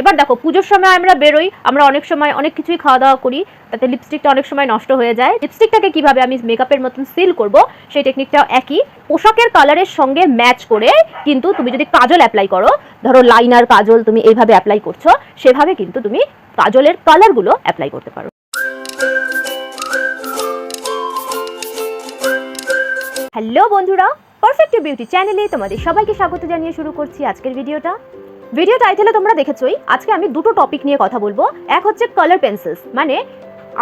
এবার দেখো পুজোর সময় আমরা বেরোই, আমরা অনেক সময় অনেক কিছুই খাওয়া দাওয়া করি, তাতে লিপস্টিকটা অনেক সময় নষ্ট হয়ে যায়। লিপস্টিকটাকে কিভাবে আমি মেকআপের মতন সিল করব সেই টেকনিকটাও একই। পোশাকের কালারের সঙ্গে ম্যাচ করে কিন্তু তুমি যদি কাজল অ্যাপ্লাই করো, ধরো লাইনার কাজল তুমি এইভাবে অ্যাপ্লাই করছো, সেভাবে কিন্তু তুমি কাজলের কালারগুলো অ্যাপ্লাই করতে পারো। হ্যালো বন্ধুরা, পারফেক্ট বিউটি চ্যানেলে তোমাদের সবাইকে স্বাগত জানিয়ে শুরু করছি আজকের ভিডিওটা। ভিডিও টাইটেলে তোমরা দেখেছোই, আজকে আমি দুটো টপিক নিয়ে কথা বলবো। এক হচ্ছে কালার পেন্সিলস, মানে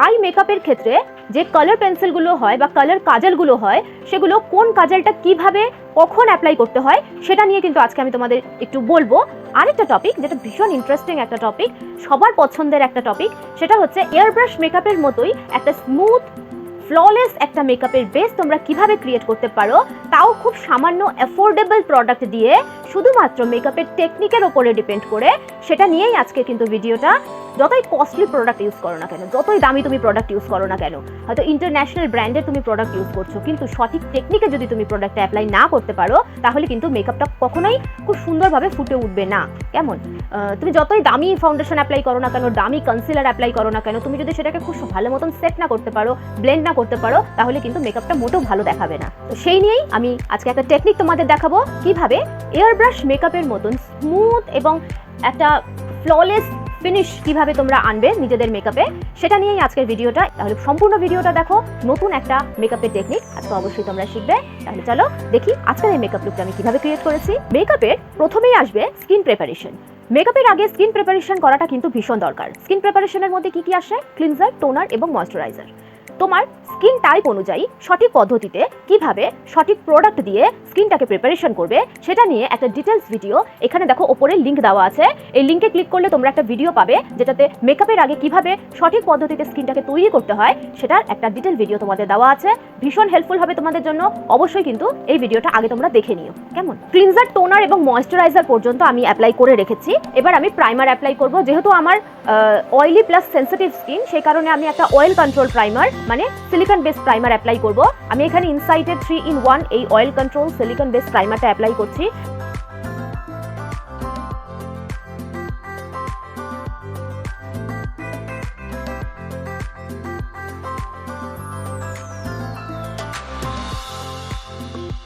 আই মেকআপের ক্ষেত্রে যে কালার পেন্সিলগুলো হয় বা কালার কাজলগুলো হয়, সেগুলো কোন কাজলটা কিভাবে কখন অ্যাপ্লাই করতে হয় সেটা নিয়ে কিন্তু আজকে আমি তোমাদের একটু বলবো। আরেকটা টপিক যেটা ভীষণ ইন্টারেস্টিং একটা টপিক, সবার পছন্দের একটা টপিক, সেটা হচ্ছে এয়ারব্রাশ মেকআপের মতোই একটা স্মুথ ফ্ললেস একটা মেকআপের বেস তোমরা কিভাবে ক্রিয়েট করতে পারো, তাও খুব সামান্য অ্যাফোর্ডেবল প্রোডাক্ট দিয়ে, শুধুমাত্র মেকআপের টেকনিকের ওপরে ডিপেন্ড করে। সেটা নিয়েই আজকে কিন্তু ভিডিওটা। যতই কস্টলি প্রোডাক্ট ইউজ করো না কেন, যতই দামি তুমি প্রোডাক্ট ইউজ করো না কেন, হয়তো ইন্টারন্যাশনাল ব্র্যান্ডের তুমি প্রোডাক্ট ইউজ করছো, কিন্তু সঠিক টেকনিকে যদি তুমি প্রোডাক্টটা অ্যাপ্লাই না করতে পারো, তাহলে কিন্তু মেকআপটা কখনোই খুব সুন্দরভাবে ফুটে উঠবে না। কেমন? তুমি যতই দামি ফাউন্ডেশন অ্যাপ্লাই করো না কেন, দামি কনসিলার অ্যাপ্লাই করো না কেন, তুমি যদি সেটাকে খুব ভালো মতন সেট না করতে পারো, ব্লেন্ড না করতে পারো, তাহলে কিন্তু মেকআপটা মোটেও ভালো দেখাবে না। তো সেই নিয়েই আমি আজকে একটা টেকনিক তোমাদের দেখাবো, কিভাবে এয়ারব্রাশ মেকআপের মতন স্মুথ এবং একটা ফ্ললেস ফিনিশ কিভাবে তোমরা আনবে নিজেদের মেকআপে, সেটা নিয়েই আজকের ভিডিওটা। তাহলে সম্পূর্ণ ভিডিওটা দেখো, নতুন একটা মেকআপের টেকনিক আজকে অবশ্যই তোমরা শিখবে। তাহলে চলো দেখি আজকের এই মেকআপ লুকটা আমি কিভাবে ক্রিয়েট করেছি। মেকআপের প্রথমেই আসবে স্কিন প্রিপারেশন। মেকআপের আগে স্কিন প্রিপারেশন করাটা কিন্তু ভীষণ দরকার। স্কিন প্রিপারেশনের মধ্যে কি কি আসে? ক্লিনজার, টোনার এবং ময়েশ্চারাইজার। তোমার স্কিন টাইপ অনুযায়ী সঠিক পদ্ধতিতে কিভাবে সঠিক প্রোডাক্ট দিয়ে স্কিনটাকে প্রিপারেশন করবে, সেটা নিয়ে একটা ডিটেলস ভিডিও এখানে দেখো ওপরে লিঙ্ক দেওয়া আছে। এই লিঙ্কে ক্লিক করলে তোমরা একটা ভিডিও পাবে, যেটাতে মেকআপের আগে কিভাবে সঠিক পদ্ধতিতে স্কিনটাকে তৈরি করতে হয় সেটার একটা ডিটেল ভিডিও তোমাদের দেওয়া আছে। ভীষণ হেল্পফুল হবে তোমাদের জন্য, অবশ্যই কিন্তু এই ভিডিওটা আগে তোমরা দেখে নিও। কেমন? ক্লিনজার, টোনার এবং ময়েশ্চারাইজার পর্যন্ত আমি অ্যাপ্লাই করে রেখেছি। এবার আমি প্রাইমার অ্যাপ্লাই করব। যেহেতু আমার অয়েলি প্লাস সেন্সিটিভ স্কিন, সেই কারণে আমি একটা অয়েল কন্ট্রোল প্রাইমার মানে সিলিকন বেস প্রাইমার অ্যাপ্লাই করব। আমি এখানে ইনসাইটের 3-in-1 এই অয়েল কন্ট্রোল সিলিকন বেস প্রাইমারটা অ্যাপ্লাই করছি।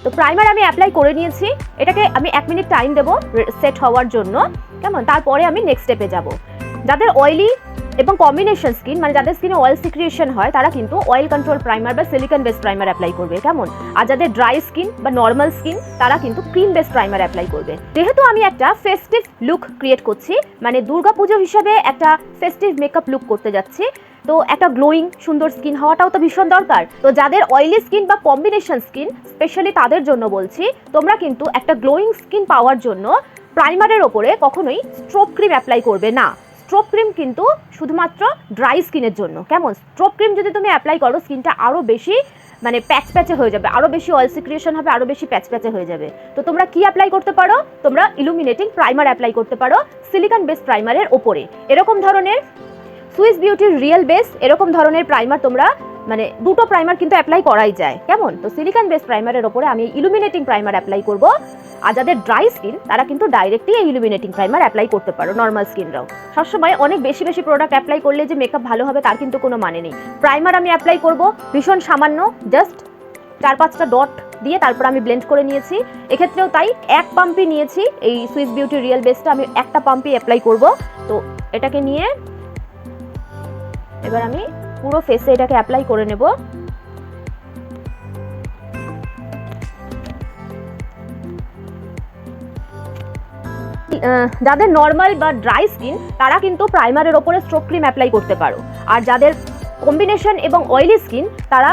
তো প্রাইমার আমি অ্যাপ্লাই করে নিয়েছি, এটাকে আমি 1 মিনিট টাইম দেবো সেট হওয়ার জন্য। কেমন? তারপরে আমি নেক্সট স্টেপে যাব। যাদের অয়েলি এবং কম্বিনেশন স্কিন, মানে যাদের স্কিনে অয়েল সিক্রিয়েশন হয়, তারা কিন্তু অয়েল কন্ট্রোল প্রাইমার বা সিলিকন বেস প্রাইমার অ্যাপ্লাই করবে। কেমন? আর যাদের ড্রাই স্কিন বা নর্মাল স্কিন, তারা কিন্তু ক্রিম বেস প্রাইমার অ্যাপ্লাই করবে। যেহেতু আমি একটা ফেস্টিভ লুক ক্রিয়েট করছি, মানে দুর্গাপুজো হিসেবে একটা ফেস্টিভ মেকআপ লুক করতে যাচ্ছি, তো একটা গ্লোয়িং সুন্দর স্কিন হওয়াটাও তো ভীষণ দরকার। তো যাদের অয়েলি স্কিন বা কম্বিনেশন স্কিন, স্পেশালি তাদের জন্য বলছি, তোমরা কিন্তু একটা গ্লোয়িং স্কিন পাওয়ার জন্য প্রাইমারের ওপরে কখনোই স্ট্রোব ক্রিম অ্যাপ্লাই করবে না। স্ট্রোব ক্রিম কিন্তু শুধুমাত্র ড্রাই স্কিনের জন্য। কেমন? স্ট্রোব ক্রিম যদি তুমি অ্যাপ্লাই করো, স্কিনটা আরও বেশি মানে প্যাচ প্যাচে হয়ে যাবে, আরও বেশি অয়েল সিক্রিয়েশন হবে, আরও বেশি প্যাচ প্যাচে হয়ে যাবে। তো তোমরা কি অ্যাপ্লাই করতে পারো? তোমরা ইলুমিনেটিং প্রাইমার অ্যাপ্লাই করতে পারো সিলিকন বেস প্রাইমারের ওপরে। এরকম ধরনের সুইস বিউটির রিয়েল বেস, এরকম ধরনের প্রাইমার তোমরা মানে দুটো প্রাইমার কিন্তু অ্যাপ্লাই করাই যায়। কেমন? তো সিলিকন বেস প্রাইমারের ওপরে আমি ইলুমিনেটিং প্রাইমার অ্যাপ্লাই করব। আর যাদের ড্রাই স্কিন, তারা কিন্তু ডাইরেক্টলি এই ইলুমিনেটিং প্রাইমার অ্যাপ্লাই করতে পারো। নর্মাল স্কিনরাও সবসময় অনেক বেশি বেশি প্রোডাক্ট অ্যাপ্লাই করলে যে মেকআপ ভালো হবে তার কিন্তু কোনো মানে নেই। প্রাইমার আমি অ্যাপ্লাই করব ভীষণ সামান্য, জাস্ট 4-5টা ডট দিয়ে, তারপর আমি ব্লেন্ড করে নিয়েছি। এক্ষেত্রেও তাই, 1 পাম্পই নিয়েছি। এই সুইস বিউটি রিয়েল বেসটা আমি একটা পাম্পই অ্যাপ্লাই করব। তো এটাকে নিয়ে এবার আমি পুরো ফেসে এটাকে অ্যাপ্লাই করে নেব। যাদের নর্মাল বা ড্রাই স্কিন, তারা কিন্তু প্রাইমারের ওপরে স্ট্রোব ক্রিম অ্যাপ্লাই করতে পারো। আর যাদের কম্বিনেশন এবং অয়েলি স্কিন, তারা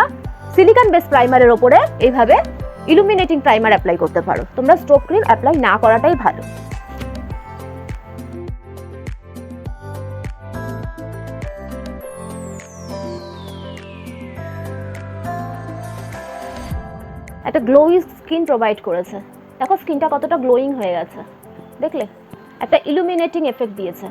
সিলিকন বেস প্রাইমারের ওপরে এইভাবে ইলুমিনেটিং প্রাইমার অ্যাপ্লাই করতে পারো। তোমরা স্ট্রোব ক্রিম অ্যাপ্লাই না করাটাই ভালো। একটা গ্লোয়িং স্কিন প্রোভাইড করেছে। দেখো স্কিনটা কতটা গ্লোয়িং হয়ে গেছে, দেখলে? একটা ইলুমিনেটিং এফেক্ট দিয়েছে।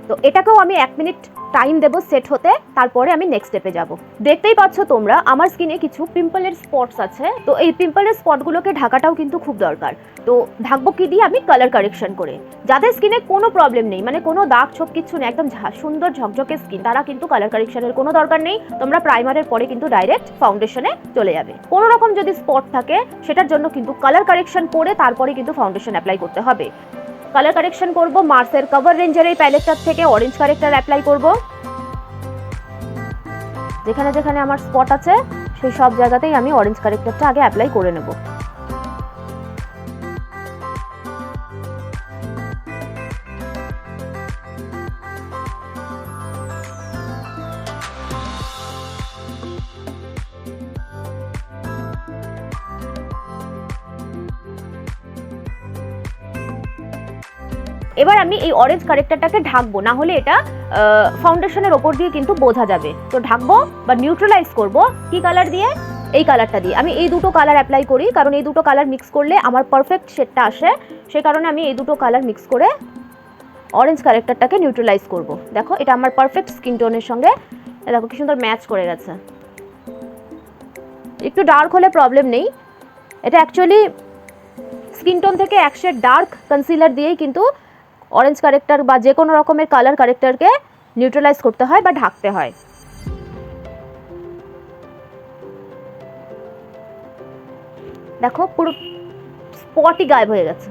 তো এটাকেও আমি 1 মিনিট টাইম দেবো সেট হতে, তারপরে আমি নেক্সট স্টেপে যাব। দেখতেই পাচ্ছ তোমরা আমার স্কিনে কিছু পিম্পলের স্পটস আছে, তো এই পিম্পলের স্পটগুলোকে ঢাকাটাও কিন্তু খুব দরকার। তো ঢাকবো কি দিয়ে? আমি কালার কারেকশন করে। যাদের স্কিনে কোনো প্রবলেম নেই, মানে কোনো দাগ ছোপ কিছু নেই, একদম সুন্দর ঝকঝকে স্কিন, তারা কিন্তু কালার কারেকশনের কোনো দরকার নেই। তোমরা প্রাইমারের পরে কিন্তু ডাইরেক্ট ফাউন্ডেশনে চলে যাবে। কোনো রকম যদি স্পট থাকে সেটার জন্য কিন্তু কালার কারেকশন করে তারপরে কিন্তু ফাউন্ডেশন অ্যাপ্লাই করতে হবে। কালার কারেকশন করব মার্সের কভার রেঞ্জের এই প্যালেটটার থেকে অরেঞ্জ কারেক্টার অ্যাপ্লাই করব। যেখানে যেখানে আমার স্পট আছে সেই সব জায়গাতেই আমি অরেঞ্জ কারেক্টারটা আগে অ্যাপ্লাই করে নেব। এবার আমি এই অরেঞ্জ কারেক্টারটাকে ঢাকবো, না হলে এটা ফাউন্ডেশনের ওপর দিয়ে কিন্তু বোঝা যাবে। তো ঢাকবো বা নিউট্রালাইজ করব কি কালার দিয়ে? এই কালারটা দিয়ে। আমি এই দুটো কালার অ্যাপ্লাই করি কারণ এই দুটো কালার মিক্স করলে আমার পারফেক্ট শেডটা আসে, সেই কারণে আমি এই দুটো কালার মিক্স করে অরেঞ্জ কারেক্টারটাকে নিউট্রালাইজ করব। দেখো এটা আমার পারফেক্ট স্কিন টোনের সঙ্গে দেখো কি সুন্দর ম্যাচ করে গেছে। একটু ডার্ক হলে প্রবলেম নেই, এটা অ্যাকচুয়ালি স্কিন টোন থেকে এক শেড ডার্ক কনসিলার দিয়েই কিন্তু অরেঞ্জ কারেক্টার বা যে কোনো রকমের কালার কারেক্টারকে নিউট্রালাইজ করতে হয় বা ঢাকতে হয়। দেখো পুরো স্পটই গায়েব হয়ে গেছে।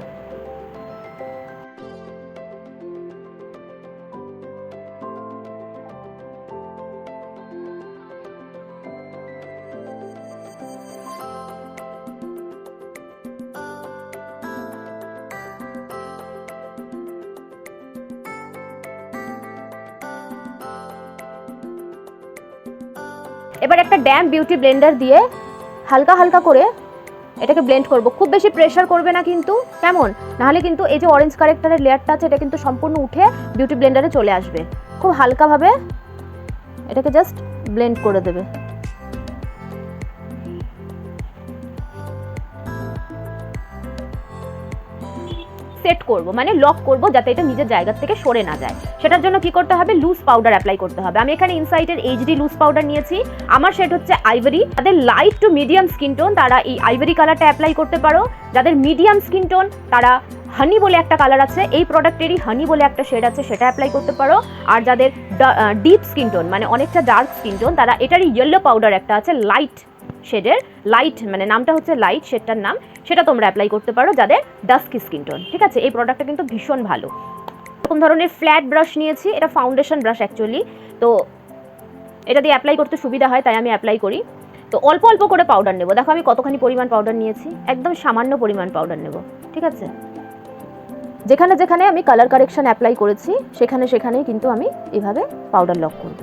এবার একটা ড্যাম বিউটি ব্লেন্ডার দিয়ে হালকা হালকা করে এটাকে ব্লেন্ড করব। খুব বেশি প্রেসার করবে না কিন্তু, কেমন? নাহলে কিন্তু এই যে অরেঞ্জ কারেক্টারের লেয়ারটা আছে এটা কিন্তু সম্পূর্ণ উঠে বিউটি ব্লেন্ডারে চলে আসবে। খুব হালকাভাবে এটাকে জাস্ট ব্লেন্ড করে দেবে। সেট করব, মানে লক করব যাতে এটা নিজের জায়গা থেকে সরে না যায়। সেটার জন্য কি করতে হবে? লুজ পাউডার অ্যাপ্লাই করতে হবে। আমি এখানে ইনসাইটের এইচডি লুজ পাউডার নিয়েছি, আমার শেড হচ্ছে আইভরি। যাদের light to medium skin tone তারা এই আইভরি কালারটা অ্যাপ্লাই করতে পারো। যাদের মিডিয়াম স্কিন টোন তারা হানি বলে একটা কালার আছে, এই প্রোডাক্টেরই হানি বলে একটা শেড আছে, সেটা অ্যাপ্লাই করতে পারো। আর যাদের ডিপ স্কিন টোন মানে অনেকটা ডার্ক স্কিন টোন তারা এটারই ইয়েলো পাউডার একটা আছে লাইট শেডের, লাইট মানে নামটা হচ্ছে লাইট শেডটার নাম, সেটা তোমরা অ্যাপ্লাই করতে পারো যাদের ডাস্কি স্কিন টোন। ঠিক আছে, এই প্রোডাক্টটা কিন্তু ভীষণ ভালো। এরকম ধরনের ফ্ল্যাট ব্রাশ নিয়েছি, এটা ফাউন্ডেশন ব্রাশ অ্যাকচুয়ালি, তো এটা দিয়ে অ্যাপ্লাই করতে সুবিধা হয় তাই আমি অ্যাপ্লাই করি। তো অল্প অল্প করে পাউডার নেব। দেখো আমি কতখানি পরিমাণ পাউডার নিয়েছি, একদম সামান্য পরিমাণ পাউডার নেব। ঠিক আছে, যেখানে যেখানে আমি কালার কারেকশন অ্যাপ্লাই করেছি সেখানে সেখানেই কিন্তু আমি এভাবে পাউডার লক করব।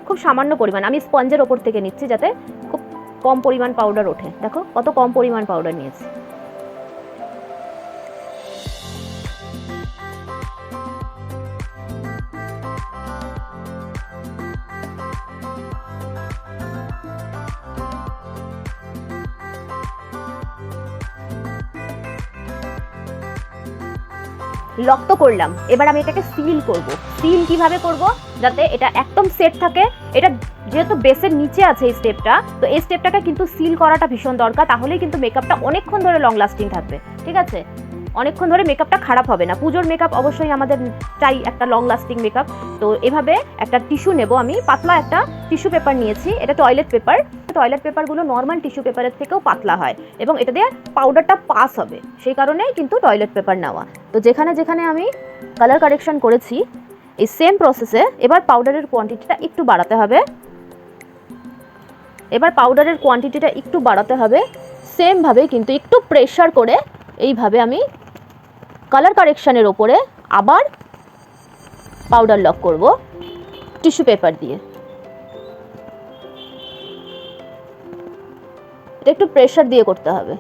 খুব সামান্য পরিমাণ আমি স্পঞ্জের ওপর থেকে নিচ্ছি যাতে খুব কম পরিমাণ পাউডার ওঠে। দেখো কত কম পরিমাণ পাউডার নিয়েছি। লক তো করলাম, এবার আমি এটাকে সিল করব। সিল কিভাবে করব? যাতে এটা একদম সেট থাকে। এটা যেহেতু বেসের নিচে আছে এই স্টেপটা, তো এই স্টেপটাকে কিন্তু সিল করাটা ভীষণ দরকার, তাহলেই কিন্তু মেকআপটা অনেকক্ষণ ধরে লং লাস্টিং থাকবে। ঠিক আছে, অনেকক্ষণ ধরে মেকআপটা খারাপ হবে না। পুজোর মেকআপ অবশ্যই আমাদের চাই একটা লং লাস্টিং মেকআপ। তো এভাবে একটা টিস্যু নেব, আমি পাতলা একটা টিস্যু পেপার নিয়েছি, এটা টয়লেট পেপার। টয়লেট পেপারগুলো নর্মাল টিস্যু পেপারের থেকেও পাতলা হয় এবং এটা দিয়ে পাউডারটা পাস হবে, সেই কারণেই কিন্তু টয়লেট পেপার নেওয়া। তো যেখানে যেখানে আমি কালার কারেকশন করেছি এই সেম প্রসেসে এবার পাউডারের কোয়ান্টিটিটা একটু বাড়াতে হবে। সেমভাবে কিন্তু একটু প্রেশার করে এইভাবে আমি কালার কারেকশনের ওপরে আবার পাউডার লক করব টিস্যু পেপার দিয়ে। এটা একটু প্রেশার দিয়ে করতে হবে।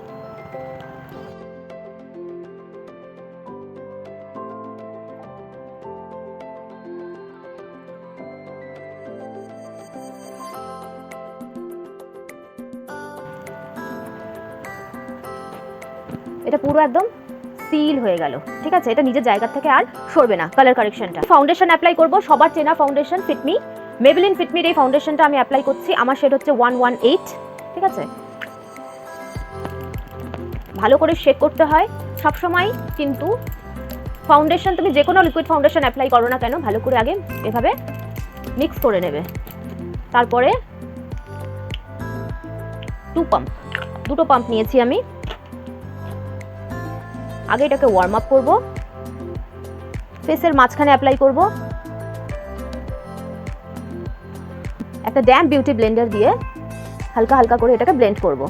এটা পুরো একদম সিল হয়ে গেল। ঠিক আছে, এটা নিজের জায়গা থেকে আর সরবে না কালার কারেকশনটা। ফাউন্ডেশন অ্যাপ্লাই করব, সবার চেনা ফাউন্ডেশন ফিটমি, মেবেলিন ফিটমির এই ফাউন্ডেশনটা আমি অ্যাপ্লাই করছি। আমার শেড হচ্ছে 118। ঠিক আছে, ভালো করে শেক করতে হয় সবসময়, কিন্তু ফাউন্ডেশন তুমি যে কোনো লিকুইড ফাউন্ডেশন অ্যাপ্লাই করো না কেন, ভালো করে আগে এভাবে মিক্স করে নেবে। তারপরে দুটো পাম্প নিয়েছি আমি। আগে এটাকে ওয়ার্ম আপ করবো, ফেসের মাঝখানে অ্যাপ্লাই করব। একটা ড্যাম্প বিউটি ব্লেন্ডার দিয়ে হালকা হালকা করে এটাকে ব্লেন্ড করব।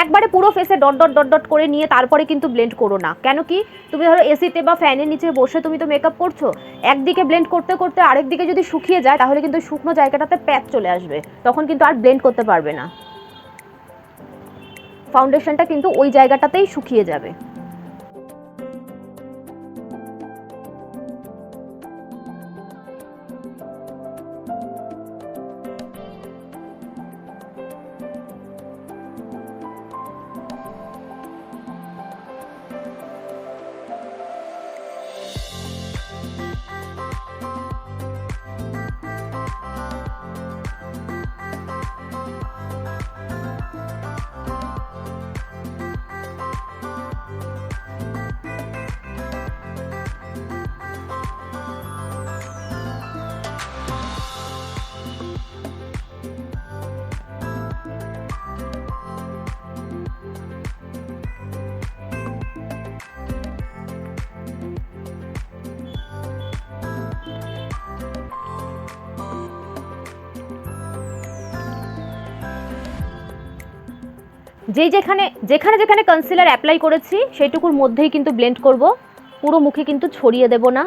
একবারে পুরো ফেসে ডট ডট ডট ডট করে নিয়ে তারপরে কিন্তু ব্লেন্ড করো না। কেন কি, তুমি ধরো এসিতে বা ফ্যানের নিচে বসে তুমি তো মেকআপ করছো, একদিকে ব্লেন্ড করতে করতে আরেক দিকে যদি শুকিয়ে যায় তাহলে কিন্তু শুকনো জায়গাটাতে প্যাচ চলে আসবে, তখন কিন্তু আর ব্লেন্ড করতে পারবে না। ফাউন্ডেশনটা কিন্তু ওই জায়গাটাতেই শুকিয়ে যাবে। যেখানে যেখানে যেখানে কনসিলার অ্যাপ্লাই করেছি সেইটুকুর মধ্যেই কিন্তু ব্লেন্ড করব, পুরো মুখে কিন্তু ছড়িয়ে দেব না।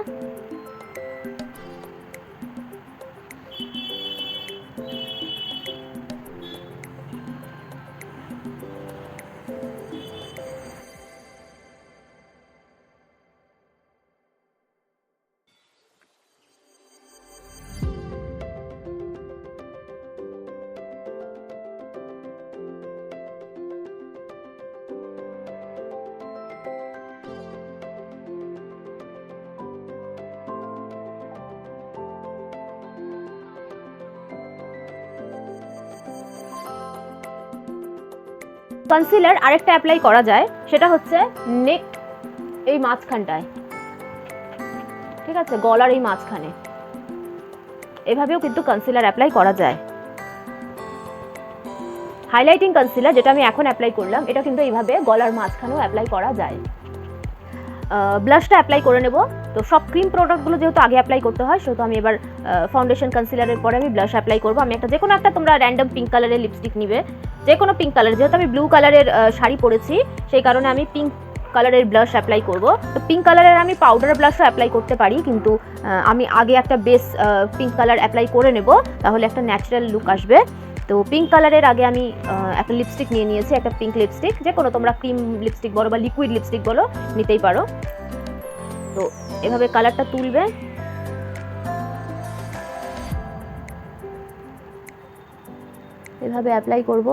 কনসিলার আরেকটা অ্যাপ্লাই করা যায়, সেটা হচ্ছে নেক এই মাঝখানটায়। ঠিক আছে, গলার এই মাঝখানে এভাবেও কিন্তু কনসিলার অ্যাপ্লাই করা যায়। হাইলাইটিং কনসিলার যেটা আমি এখন অ্যাপ্লাই করলাম, এটা কিন্তু এইভাবে গলার মাঝখানেও অ্যাপ্লাই করা যায়। ব্লাশটা অ্যাপ্লাই করে নেব। তো সব ক্রিম প্রোডাক্টগুলো যেহেতু আগে অ্যাপ্লাই করতে হয়, সেহেতু আমি এবার ফাউন্ডেশন কনসিলারের পরে আমি ব্লাশ অ্যাপ্লাই করবো। আমি যে কোনো একটা তোমরা র্যান্ডম পিঙ্ক কালারের লিপস্টিক নিবে, যে কোনো পিঙ্ক কালার, যেহেতু আমি ব্লু কালারের শাড়ি পরেছি সেই কারণে আমি পিঙ্ক কালারের ব্লাশ অ্যাপ্লাই করব। তো পিঙ্ক কালারের আমি পাউডার ব্লাশও অ্যাপ্লাই করতে পারি, কিন্তু আমি আগে একটা বেস পিঙ্ক কালার অ্যাপ্লাই করে নেব, তাহলে একটা ন্যাচারাল লুক আসবে। তো পিঙ্ক কালারের আগে আমি একটা লিপস্টিক নিয়ে নিয়েছি, একটা পিঙ্ক লিপস্টিক, যে কোনো তোমরা ক্রিম লিপস্টিক বলো বা লিকুইড লিপস্টিক বলো নিতেই পারো। তো এভাবে কালারটা তুলবে, এভাবে অ্যাপ্লাই করব।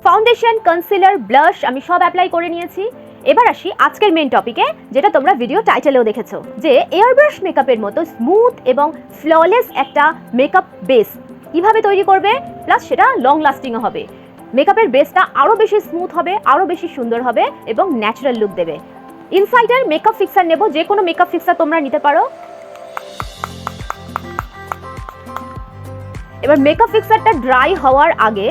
ফাউন্ডেশন, কনসিলার, ব্লাশ আমি সব অ্যাপ্লাই করে নিয়েছি। এবার আসি আজকের মেইন টপিকে, যেটা তোমরা ভিডিও টাইটেলেও দেখেছো, যে এয়ারব্রাশ মেকআপের মতো স্মুথ এবং ফ্ললেস একটা মেকআপ বেস কিভাবে তৈরি করবে, প্লাস সেটা লং লাস্টিংও হবে। মেকআপের বেসটা আরও বেশি স্মুথ হবে, আরও বেশি সুন্দর হবে এবং ন্যাচারাল লুক দেবে। ইনসাইডার মেকআপ ফিক্সার নেব, যে কোনো মেকআপ ফিক্সার তোমরা নিতে পারো। এবার মেকআপ ফিক্সারটা ড্রাই হওয়ার আগে,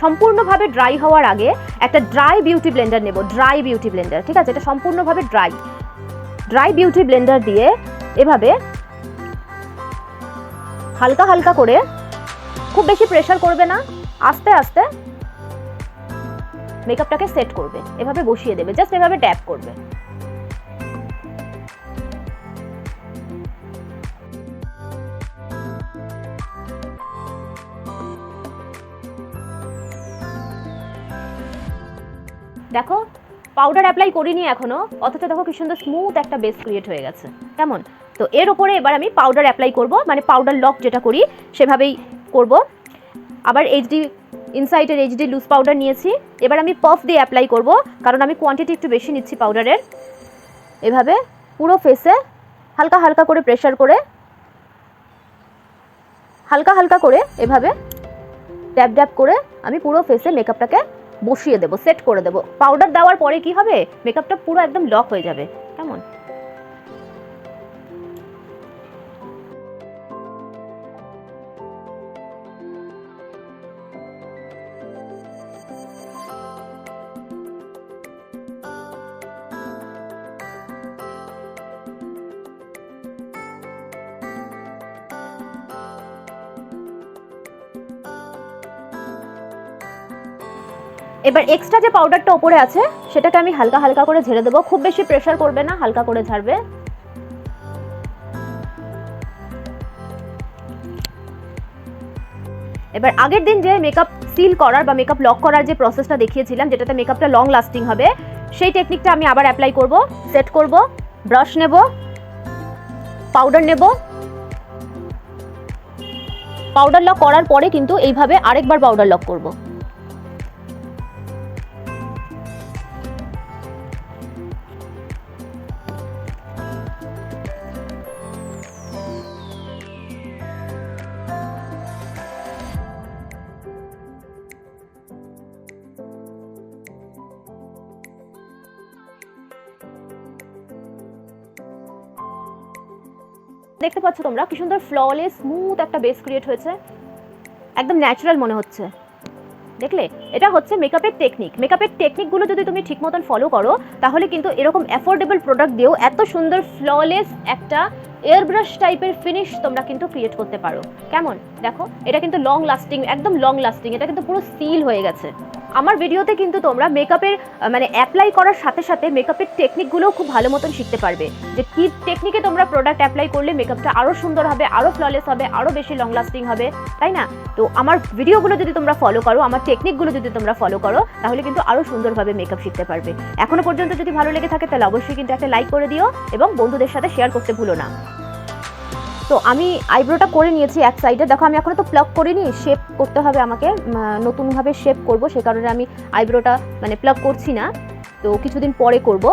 সম্পূর্ণভাবে ড্রাই হওয়ার আগে একটা ড্রাই বিউটি ব্লেন্ডার নেব। ড্রাই বিউটি ব্লেন্ডার, ঠিক আছে, এটা সম্পূর্ণভাবে ড্রাই বিউটি ব্লেন্ডার দিয়ে এভাবে হালকা হালকা করে, খুব বেশি প্রেসার করবে না, আস্তে আস্তে মেকআপটাকে সেট করবে। এভাবে বসিয়ে দেবে, জাস্ট এভাবে ট্যাপ করবে। দেখো পাউডার অ্যাপ্লাই করিনি এখনো, অথচ দেখো কি সুন্দর স্মুথ একটা বেস ক্রিয়েট হয়ে গেছে। কেমন? তো এর উপরে এবার আমি পাউডার অ্যাপ্লাই করব, মানে পাউডার লক যেটা করি সেভাবেই করব। আবার এইচডি ইনসাইটের এইচডি লুজ পাউডার নিয়েছি। এবার আমি পাফ দিয়ে অ্যাপ্লাই করব, কারণ আমি কোয়ান্টিটি একটু বেশি নিচ্ছি পাউডারের। এভাবে পুরো ফেসে হালকা হালকা করে প্রেসার করে, হালকা হালকা করে এভাবে ড্যাব ড্যাব করে আমি পুরো ফেসে মেকআপটাকে বসিয়ে দেবো, সেট করে দেবো। পাউডার দেওয়ার পরে কি হবে, মেকআপটা পুরো একদম লক হয়ে যাবে। কেমন? এবার এক্সট্রা যে পাউডারটা উপরে আছে সেটাকে আমি হালকা হালকা করে ঝেড়ে দেবো, খুব বেশি প্রেসার করবে না, হালকা করে ঝাড়বে। এবার আগের দিন যে মেকআপ সিল করার বা মেকআপ লক করার যে প্রসেসটা দেখিয়েছিলাম, যেটাতে মেকআপটা লং লাস্টিং হবে, সেই টেকনিকটা আমি আবার অ্যাপ্লাই করব। সেট করব, ব্রাশ নেব, পাউডার নেব। পাউডার লক করার পরে কিন্তু এইভাবে আরেকবার পাউডার লক করব। দেখতে পাচ্ছ তোমরা কি সুন্দর ফ্ললেস স্মুথ একটা বেস ক্রিয়েট হয়েছে, একদম ন্যাচারাল মনে হচ্ছে। দেখলে, এটা হচ্ছে মেকআপের টেকনিক। মেকআপের টেকনিকগুলো যদি তুমি ঠিক মতন ফলো করো, তাহলে কিন্তু এরকম অ্যাফোর্ডেবল প্রোডাক্ট দিয়েও এত সুন্দর ফ্ললেস একটা এয়ারব্রাশ টাইপের ফিনিশ তোমরা কিন্তু ক্রিয়েট করতে পারো। কেমন? দেখো, এটা কিন্তু লং লাস্টিং, একদম লং লাস্টিং, এটা কিন্তু পুরো সিল হয়ে গেছে। আমার ভিডিওতে কিন্তু তোমরা মেকআপের মানে অ্যাপ্লাই করার সাথে সাথে মেকআপের টেকনিকগুলোও খুব ভালো মতন শিখতে পারবে, যে কী টেকনিকে তোমরা প্রোডাক্ট অ্যাপ্লাই করলে মেকআপটা আরও সুন্দর হবে, আরও ফ্ললেস হবে, আরও বেশি লং লাস্টিং হবে, তাই না? তো আমার ভিডিওগুলো যদি তোমরা ফলো করো, আমার টেকনিকগুলো যদি তোমরা ফলো করো, তাহলে কিন্তু আরও সুন্দরভাবে মেকআপ শিখতে পারবে। এখনও পর্যন্ত যদি ভালো লেগে থাকে তাহলে অবশ্যই কিন্তু একটা লাইক করে দিও এবং বন্ধুদের সাথে শেয়ার করতে ভুলো না। তো আমি আইব্রোটা করে নিয়েছি এক সাইডে। দেখো, আমি এখনো তো প্লাগ করিনি, শেপ করতে হবে আমাকে, নতুনভাবে শেপ করব, সে কারণে আমি আইব্রোটা মানে প্লাগ করছি না, তো কিছুদিন পরে করব।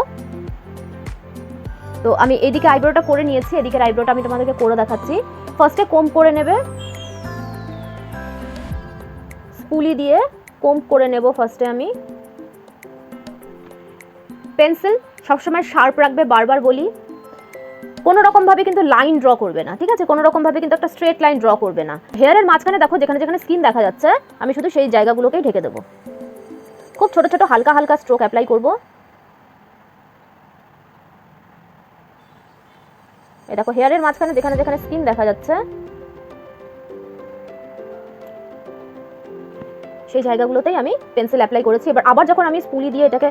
তো আমি এদিকে আইব্রোটা করে নিয়েছি, এদিকের আইব্রোটা আমি তোমাদেরকে করে দেখাচ্ছি। ফার্স্টে কোম্ব করে নেবে, স্পুলি দিয়ে কোম্ব করে নেব ফার্স্টে আমি। পেন্সিল সবসময় শার্প রাখবে, বারবার বলি। কোনো রকমভাবে কিন্তু লাইন ড্র করবে না, ঠিক আছে? কোনো রকমভাবে কিন্তু একটা স্ট্রেট লাইন ড্র করবে না। হেয়ারের মাঝখানে দেখো যেখানে যেখানে স্কিন দেখা যাচ্ছে, আমি শুধু সেই জায়গাগুলোকেই ঢেকে দেবো। খুব ছোট ছোট হালকা হালকা স্ট্রোক অ্যাপ্লাই করব। এই দেখো, হেয়ারের মাঝখানে যেখানে যেখানে স্কিন দেখা যাচ্ছে সেই জায়গাগুলোতেই আমি পেন্সিল অ্যাপ্লাই করেছি। এবার আবার যখন আমি স্পুলি দিয়ে এটাকে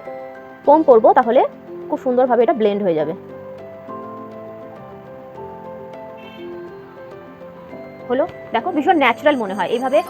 কোম্ব করব, তাহলে খুব সুন্দরভাবে এটা ব্লেন্ড হয়ে যাবে। হলো, দেখো ভীষণ ন্যাচারাল মনে হয় এইভাবে।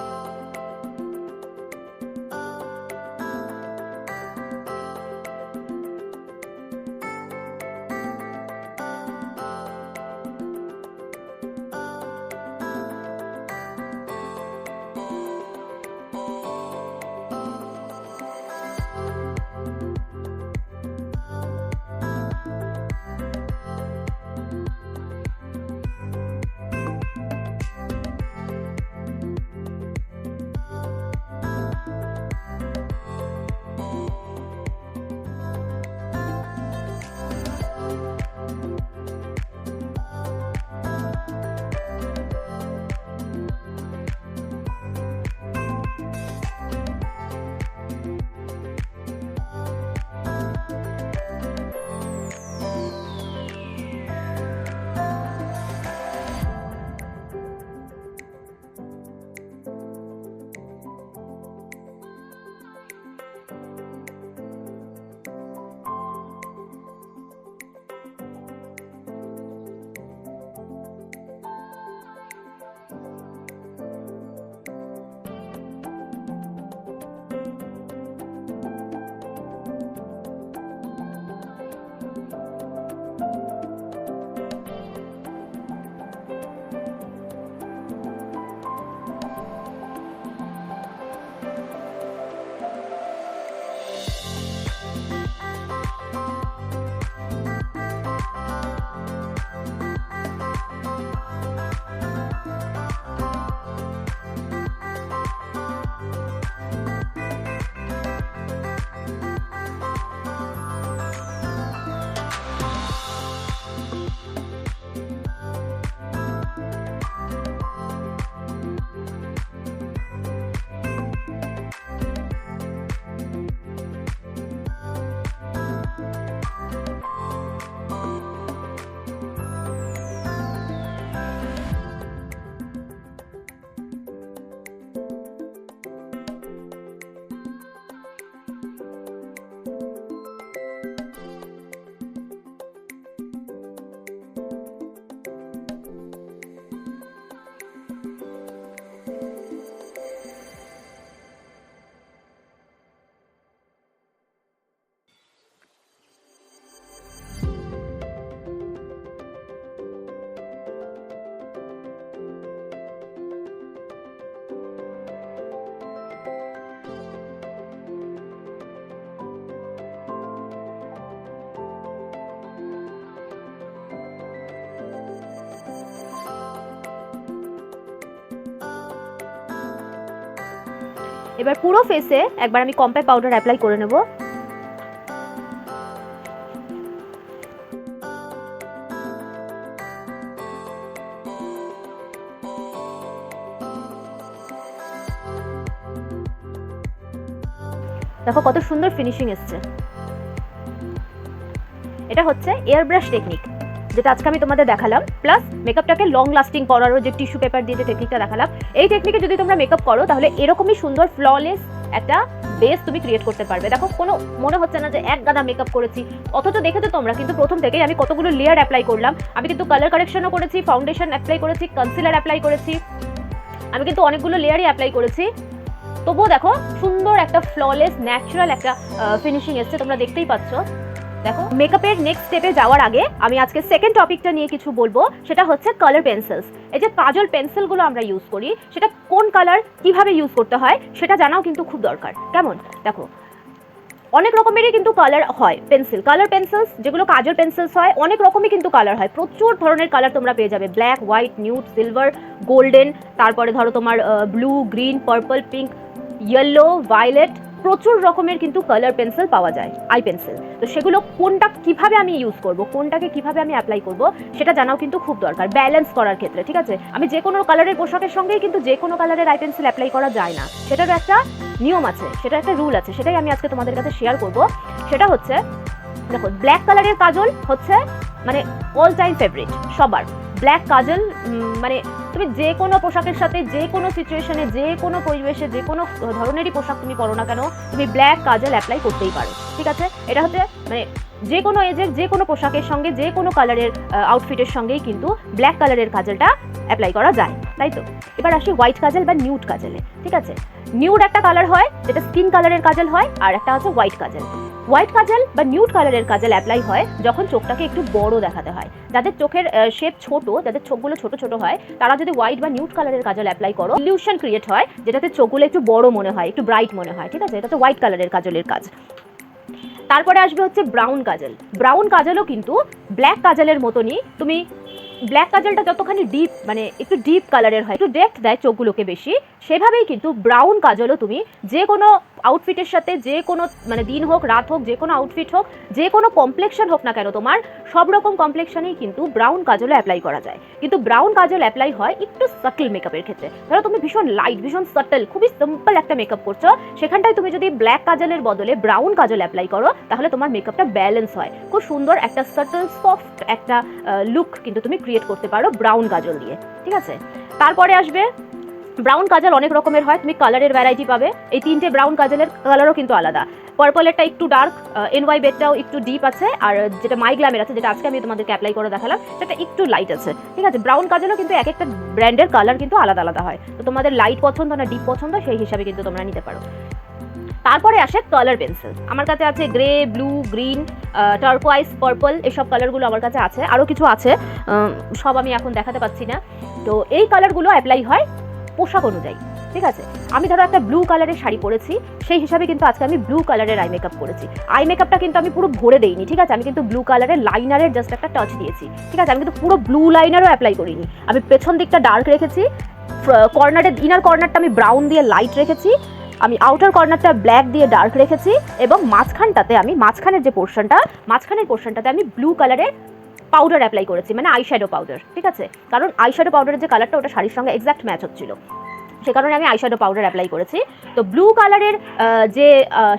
এবার পুরো ফেসে একবার আমি কম্প্যাক্ট পাউডার অ্যাপ্লাই করে নেব। দেখো কত সুন্দর ফিনিশিং এসছে। এটা হচ্ছে এয়ার ব্রাশ টেকনিক, যেটা আজকে আমি তোমাদের দেখালাম, প্লাস মেকআপটাকে লং লাস্টিং করারও যে টিস্যু পেপার দিয়ে যে টেকনিকটা দেখালাম, এই টেকনিকে যদি তোমরা মেকআপ করো তাহলে এরকমই সুন্দর ফ্ললেস একটা বেস তুমি ক্রিয়েট করতে পারবে। দেখো কোনো মনে হচ্ছে না যে এক গাদা মেকআপ করেছি, অথচ দেখেছো তোমরা কিন্তু প্রথম থেকেই আমি কতগুলো লেয়ার অ্যাপ্লাই করলাম। আমি কিন্তু কালার কারেকশনও করেছি, ফাউন্ডেশন অ্যাপ্লাই করেছি, কনসিলার অ্যাপ্লাই করেছি, আমি কিন্তু অনেকগুলো লেয়ারই অ্যাপ্লাই করেছি। তবুও দেখো সুন্দর একটা ফ্ললেস ন্যাচারাল একটা ফিনিশিং এসছে, তোমরা দেখতেই পাচ্ছ। দেখো মেকআপের নেক্সট স্টেপে যাওয়ার আগে আমি আজকে সেকেন্ড টপিকটা নিয়ে কিছু বলবো, সেটা হচ্ছে কালার পেন্সিলস। এই যে কাজল পেন্সিলগুলো আমরা ইউজ করি, সেটা কোন কালার কিভাবে ইউজ করতে হয় সেটা জানাও কিন্তু খুব দরকার। কেমন দেখো অনেক রকমেরই কিন্তু কালার হয় পেন্সিল, কালার পেন্সিলস যেগুলো কাজল পেন্সিলস হয় অনেক রকমই কিন্তু কালার হয়, প্রচুর ধরনের কালার তোমরা পেয়ে যাবে, black, white, nude, silver, golden, তারপরে ধরো তোমার blue, green, purple, pink, yellow, violet, প্রচুর রকমের কিন্তু কালার পেন্সিল পাওয়া যায়, আই পেন্সিল। তো সেগুলো কোনটা কিভাবে আমি ইউজ করব, কোনটাকে কিভাবে আমি অ্যাপ্লাই করব সেটা জানাও কিন্তু খুব দরকার ব্যালেন্স করার ক্ষেত্রে, ঠিক আছে? আমি যে কোনো কালারের পোশাকের সঙ্গেই কিন্তু যে কোনো কালারের আই পেন্সিল অ্যাপ্লাই করা যায় না, সেটারও একটা নিয়ম আছে, সেটা একটা রুল আছে, সেটাই আমি আজকে তোমাদের কাছে শেয়ার করব। সেটা হচ্ছে দেখো ব্ল্যাক কালারের কাজল হচ্ছে মানে অল টাইম ফেভারিট সবার। ব্ল্যাক কাজল মানে তুমি যে কোনো পোশাকের সাথে, যে কোনো সিচুয়েশনে, যে কোনো পরিবেশে, যে কোনো ধরনেরই পোশাক তুমি পরো না কেন, তুমি ব্ল্যাক কাজল অ্যাপ্লাই করতেই পারো, ঠিক আছে? এটা হচ্ছে মানে যে কোনো এজের যে কোনো পোশাকের সঙ্গে, যে কোনো কালারের আউটফিটের সঙ্গেই কিন্তু ব্ল্যাক কালারের কাজলটা অ্যাপ্লাই করা যায়, তাই তো? এবার আসি হোয়াইট কাজল বা নিউড কাজলে, ঠিক আছে? নিউড একটা কালার হয় যেটা স্কিন কালারের কাজল হয়, আর একটা হচ্ছে হোয়াইট কাজল। হোয়াইট কাজল বা নিউড কালারের কাজল অ্যাপ্লাই হয় যখন চোখটাকে একটু বড় দেখাতে হয়, যাদের চোখের শেপ ছোট, যাদের চোখগুলো ছোট ছোট হয়, তারা যদি হোয়াইট বা নিউড কালারের কাজল অ্যাপ্লাই করো, ইলিউশন ক্রিয়েট হয় যেটাতে চোখগুলো একটু বড় মনে হয়, একটু ব্রাইট মনে হয়, ঠিক আছে? এটা তো হোয়াইট কালারের কাজলের কাজ। তারপরে আসবে হচ্ছে ব্রাউন কাজল। ব্রাউন কাজলও কিন্তু ব্ল্যাক কাজলের মতনই, তুমি ব্ল্যাক কাজলটা যতখানি ডিপ মানে একটু ডিপ কালারের হয়, একটু ডেপথ দেয় চোখগুলোকে বেশি, সেভাবেই কিন্তু ব্রাউন কাজলও তুমি যে কোনো আউটফিটের সাথে, যে কোনো মানে দিন হোক রাত হোক, যে কোনো আউটফিট হোক, যে কোনো কমপ্লেকশন হোক না কেন তোমার, সব রকম কমপ্লেকশনেই কিন্তু ব্রাউন কাজলও অ্যাপ্লাই করা যায়। কিন্তু ব্রাউন কাজল অ্যাপ্লাই হয় একটু সাটল মেকআপের ক্ষেত্রে। ধরো তুমি ভীষণ লাইট, ভীষণ সাটল, খুবই সিম্পল একটা মেকআপ করছো, সেখানটায় তুমি যদি ব্ল্যাক কাজলের বদলে ব্রাউন কাজল অ্যাপ্লাই করো, তাহলে তোমার মেকআপটা ব্যালেন্স হয়, খুব সুন্দর একটা সাটল সফট একটা লুক কিন্তু তুমি ক্রিয়েট করতে পারো ব্রাউন কাজল দিয়ে, ঠিক আছে? তারপরে আসবে ব্রাউন কাজল অনেক রকমের হয়, তুমি কালারের ভ্যারাইটি পাবে। এই তিনটে ব্রাউন কাজলের কালারও কিন্তু আলাদা। পার্পলেরটা একটু ডার্ক, এনওয়াই বেডটাও একটু ডিপ আছে, আর যেটা মাই গ্ল্যামের আছে, যেটা আজকে আমি তোমাদেরকে অ্যাপ্লাই করে দেখালাম, সেটা একটু লাইট আছে, ঠিক আছে? ব্রাউন কাজলও কিন্তু এক একটা ব্র্যান্ডের কালার কিন্তু আলাদা আলাদা হয়, তো তোমাদের লাইট পছন্দ না ডিপ পছন্দ সেই হিসাবে কিন্তু তোমরা নিতে পারো। তারপরে আসে কালার পেন্সিল। আমার কাছে আছে grey, blue, green, turquoise, purple, এসব কালারগুলো আমার কাছে আছে, আরও কিছু আছে, সব আমি এখন দেখাতে পাচ্ছি না। তো এই কালারগুলো অ্যাপ্লাই হয় পোশাক অনুযায়ী, ঠিক আছে? আমি ধরো একটা ব্লু কালারের শাড়ি পরেছি, সেই হিসাবে কিন্তু আজকে আমি ব্লু কালারের আই মেকআপ করেছি। আই মেকআপটা কিন্তু আমি পুরো ভরে দেইনি, ঠিক আছে? আমি কিন্তু ব্লু কালারের লাইনারের জাস্ট একটা টাচ দিয়েছি, ঠিক আছে? আমি কিন্তু পুরো ব্লু লাইনারও অ্যাপ্লাই করিনি। আমি পেছন দিকটা ডার্ক রেখেছি, কর্নারের ইনার কর্নারটা আমি ব্রাউন দিয়ে লাইট রেখেছি, আমি আউটার কর্নারটা ব্ল্যাক দিয়ে ডার্ক রেখেছি, এবং মাঝখানটাতে আমি মাঝখানের যে পোর্শনটাতে আমি ব্লু কালারের পাউডার অ্যাপ্লাই করেছি, মানে আইশ্যাডো পাউডার, ঠিক আছে? কারণ আইশ্যাডো পাউডারের যে কালারটা ওটা শাড়ির সঙ্গে এক্স্যাক্ট ম্যাচ হচ্ছিল, সে কারণে আমি আইশ্যাডো পাউডার অ্যাপ্লাই করেছি। তো ব্লু কালারের যে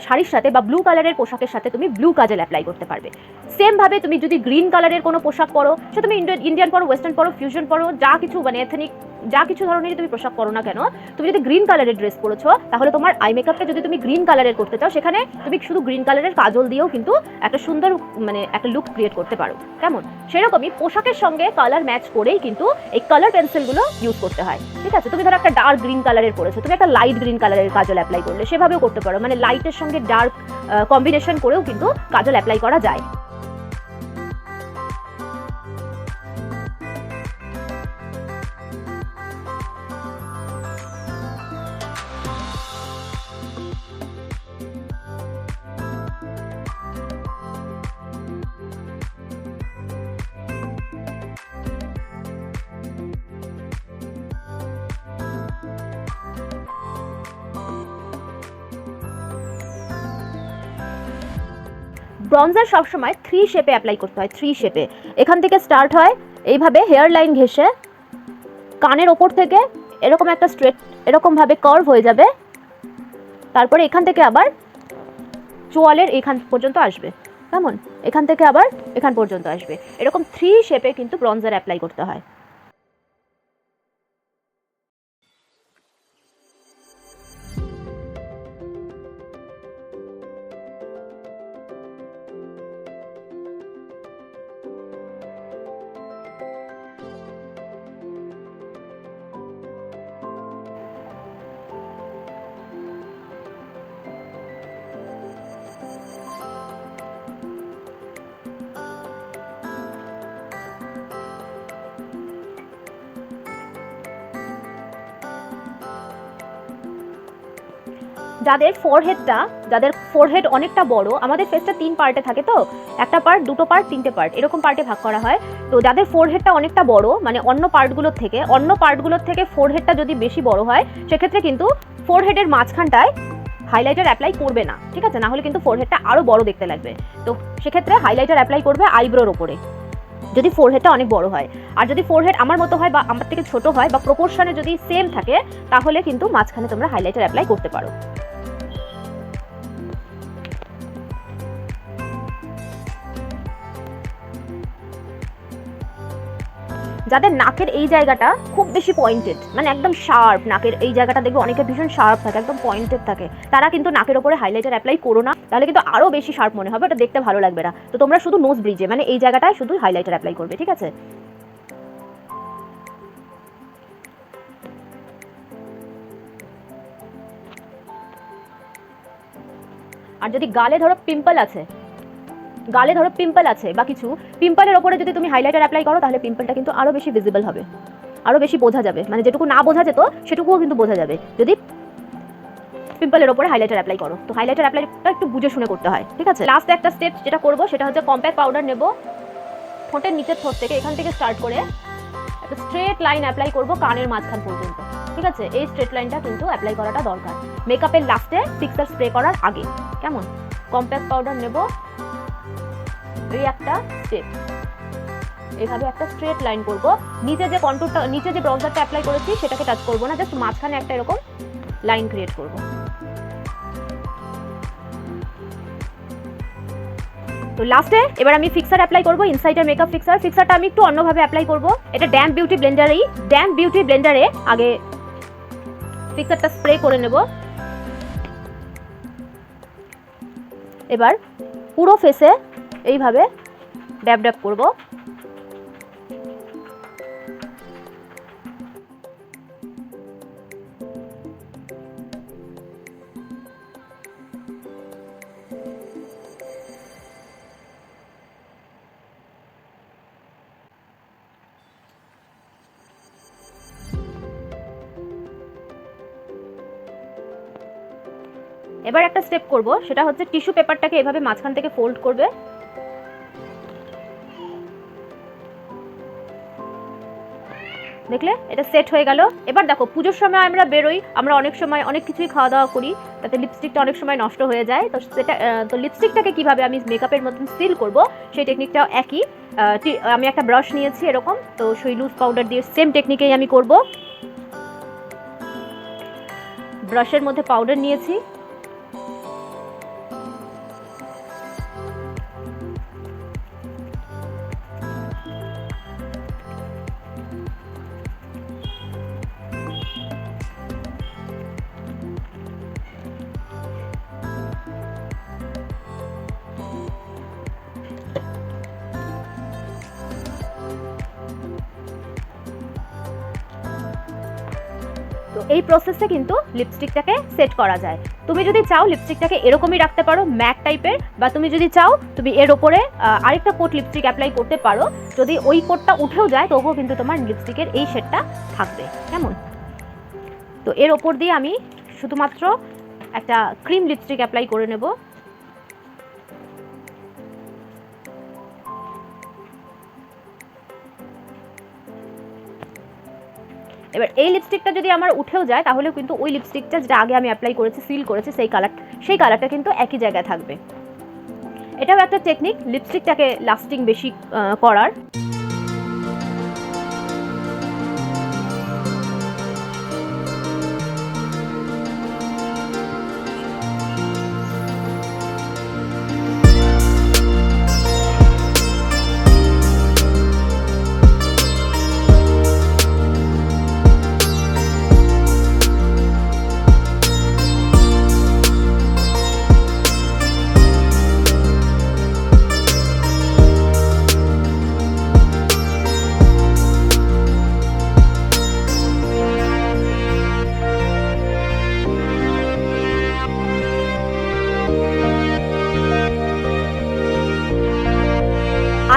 শাড়ির সাথে বা ব্লু কালারের পোশাকের সাথে তুমি ব্লু কাজল অ্যাপ্লাই করতে পারবে। সেমভাবে তুমি যদি গ্রিন কালারের কোনো পোশাক পরো, সে তুমি ইন্ডিয়ান পরো, ওয়েস্টার্ন পরো, ফিউশন পরো, যা কিছু মানে এথনিক যা কিছু ধরনেরই তুমি পোশাক পরো না কেন, তুমি যদি গ্রিন কালারের ড্রেস পরেছো, তাহলে তোমার আই মেকআপটা যদি তুমি গ্রিন কালারের করতে চাও, সেখানে তুমি শুধু গ্রিন কালারের কাজল দিয়েও কিন্তু একটা সুন্দর মানে একটা লুক ক্রিয়েট করতে পারো। কেমন? সেরকমই পোশাকের সঙ্গে কালার ম্যাচ করেই কিন্তু এই কালার পেন্সিলগুলো ইউজ করতে হয়, ঠিক আছে? তুমি ধরো একটা ডার্ক গ্রিন কালারের পরেছো, তুমি একটা লাইট গ্রিন কালারের কাজল অ্যাপ্লাই করলে সেভাবেও করতে পারো, মানে লাইটের সঙ্গে ডার্ক কম্বিনেশন করেও কিন্তু কাজল অ্যাপ্লাই করা যায়। ব্রঞ্জার সবসময় 3 শেপে অ্যাপ্লাই করতে হয়, 3 শেপে। এখান থেকে স্টার্ট হয় এইভাবে হেয়ার লাইন ঘেঁষে কানের ওপর থেকে এরকম একটা স্ট্রেট এরকমভাবে কার্ভ হয়ে যাবে, তারপরে এখান থেকে আবার চোয়ালের এখান পর্যন্ত আসবে, কেমন, এখান থেকে আবার এখান পর্যন্ত আসবে। এরকম 3 শেপে কিন্তু ব্রঞ্জার অ্যাপ্লাই করতে হয়। যাদের ফোরহেড অনেকটা বড়, আমাদের ফেসটা 3 পার্টে থাকে, তো একটা পার্ট, দুটো পার্ট, 3টে পার্ট, এরকম পার্টে ভাগ করা হয়। তো যাদের ফোরহেডটা অনেকটা বড়, মানে অন্য পার্টগুলোর থেকে ফোরহেডটা যদি বেশি বড় হয়, সেক্ষেত্রে কিন্তু ফোরহেডের মাঝখানটায় হাইলাইটার অ্যাপ্লাই করবে না, ঠিক আছে? না হলে কিন্তু ফোরহেডটা আরও বড় দেখতে লাগবে। তো সেক্ষেত্রে হাইলাইটার অ্যাপ্লাই করবে আইব্রোর ওপরে, যদি ফোরহেডটা অনেক বড় হয়। আর যদি ফোরহেড আমার মতো হয় বা আমার থেকে ছোট হয় বা প্রপোর্শনে যদি সেম থাকে, তাহলে কিন্তু মাঝখানে তোমরা হাইলাইটার অ্যাপ্লাই করতে পারো। যাদের নাকের এই জায়গাটা খুব বেশি পয়েন্টেড, মানে একদম শার্প, নাকের এই জায়গাটা দেখবে অনেকে ভীষণ শার্প থাকে, একদম পয়েন্টেড থাকে, তারা কিন্তু নাকের ওপরে হাইলাইটার অ্যাপ্লাই করো না, তাহলে কিন্তু আরও বেশি শার্প মনে হবে, ওটা দেখতে ভালো লাগবে না। তো তোমরা শুধু নোজ ব্রিজে, মানে এই জায়গাটায় শুধু হাইলাইটার অ্যাপ্লাই করবে, ঠিক আছে? আর যদি গালে ধরো পিম্পল আছে বা কিছু, পিম্পলের ওপরে যদি তুমি হাইলাইটার অ্যাপ্লাই করো, তাহলে পিম্পলটা কিন্তু আরও বেশি ভিজিবল হবে, আরও বেশি বোঝা যাবে, মানে যেটুকু না বোঝা যেত সেটুকুও কিন্তু বোঝা যাবে যদি পিম্পলের ওপরে হাইলাইটার অ্যাপ্লাই করো। তো হাইলাইটার অ্যাপ্লাইটা একটু বুঝে শুনে করতে হয়, ঠিক আছে? লাস্ট একটা স্টেপ যেটা করবো সেটা হচ্ছে কম্প্যাক্ট পাউডার নেব, ঠোঁটের নিচের ঠোঁট থেকে এখান থেকে স্টার্ট করে একটা স্ট্রেট লাইন অ্যাপ্লাই করবো কানের মাঝখান পর্যন্ত, ঠিক আছে? এই স্ট্রেট লাইনটা কিন্তু অ্যাপ্লাই করাটা দরকার মেকআপের লাস্টে ফিক্সার স্প্রে করার আগে, কেমন? কম্প্যাক্ট পাউডার নেব, এই একটা স্টেপ, এভাবে একটা স্ট্রেট লাইন করব, নিচে যে কন্টুরটা, নিচে যে ব্রাউজারটা অ্যাপ্লাই করেছি সেটাকে টাচ করব না, জাস্ট মাঝখানে একটা এরকম লাইন ক্রিয়েট করব। তো লাস্টে এবার আমি ফিক্সার অ্যাপ্লাই করব, ইনসাইডার মেকআপ ফিক্সারটা আমি একটু অন্যভাবে অ্যাপ্লাই করব। এটা ড্যাম্প বিউটি ব্লেন্ডারে আগে ফিক্সারটা স্প্রে করে নেব। এবার পুরো ফেসে এইভাবে ড্যাব ড্যাব করব। এবার একটা স্টেপ করব, সেটা হচ্ছে টিস্যু পেপারটাকে এভাবে মাঝখান থেকে ফোল্ড করবে, দেখলে এটা সেট হয়ে গেল। এবার দেখো, পুজোর সময় আমরা বেরোই, আমরা অনেক সময় অনেক কিছুই খাওয়া দাওয়া করি, তাতে লিপস্টিকটা অনেক সময় নষ্ট হয়ে যায়। তো লিপস্টিকটাকে কিভাবে আমি মেকআপের মতন সিল করব, সেই টেকনিকটাও একই। আমি একটা ব্রাশ নিয়েছি এরকম, তো সেই লুজ পাউডার দিয়ে সেম টেকনিকেই আমি করব। ব্রাশের মধ্যে পাউডার নিয়েছি, তো এই প্রসেসে কিন্তু লিপস্টিকটাকে সেট করা যায়। তুমি যদি চাও লিপস্টিকটাকে এরকমই রাখতে পারো, ম্যাট টাইপের, বা তুমি যদি চাও তুমি এর ওপরে আরেকটা কোট লিপস্টিক অ্যাপ্লাই করতে পারো। যদি ওই কোটটা উঠেও যায় তবুও কিন্তু তোমার লিপস্টিকের এই শেডটা থাকবে, কেমন? তো এর ওপর দিয়ে আমি শুধুমাত্র একটা ক্রিম লিপস্টিক অ্যাপ্লাই করে নেব। এবার এই লিপস্টিকটা যদি আমার উঠেও যায়, তাহলে কিন্তু ওই লিপস্টিকটা যেটা আগে আমি অ্যাপ্লাই করেছি, সিল করেছি, সেই কালারটা কিন্তু একই জায়গায় থাকবে। এটাও একটা টেকনিক লিপস্টিকটাকে লাস্টিং বেশি করার।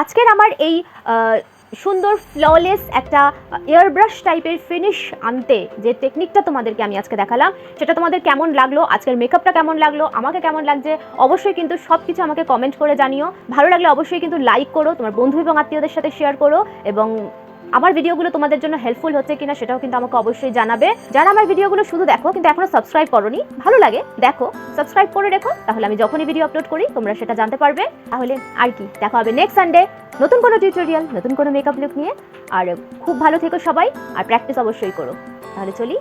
আজকের আমার এই সুন্দর ফ্ললেস একটা এয়ার ব্রাশ টাইপের ফিনিশ আনতে যে টেকনিকটা তোমাদেরকে আমি আজকে দেখালাম, সেটা তোমাদের কেমন লাগলো, আজকের মেকআপটা কেমন লাগলো, আমাকে কেমন লাগছে, অবশ্যই কিন্তু সব কিছু আমাকে কমেন্ট করে জানিও। ভালো লাগলে অবশ্যই কিন্তু লাইক করো, তোমার বন্ধু এবং আত্মীয়দের সাথে শেয়ার করো, এবং আমার ভিডিওগুলো তোমাদের জন্য হেল্পফুল হচ্ছে কিনা সেটাও কিন্তু আমাকে অবশ্যই জানাবে। যারা আমার ভিডিওগুলো শুধু দেখো কিন্তু এখনো সাবস্ক্রাইব করোনি, ভালো লাগে দেখো, সাবস্ক্রাইব করে রেখো, তাহলে আমি যখনই ভিডিও আপলোড করি তোমরা সেটা জানতে পারবে। তাহলে আর কি, দেখা হবে নেক্সট সানডে নতুন কোনো টিউটোরিয়াল, নতুন কোনো মেকআপ লুক নিয়ে। আর খুব ভালো থেকো সবাই, আর প্র্যাকটিস অবশ্যই করো। তাহলে চলি।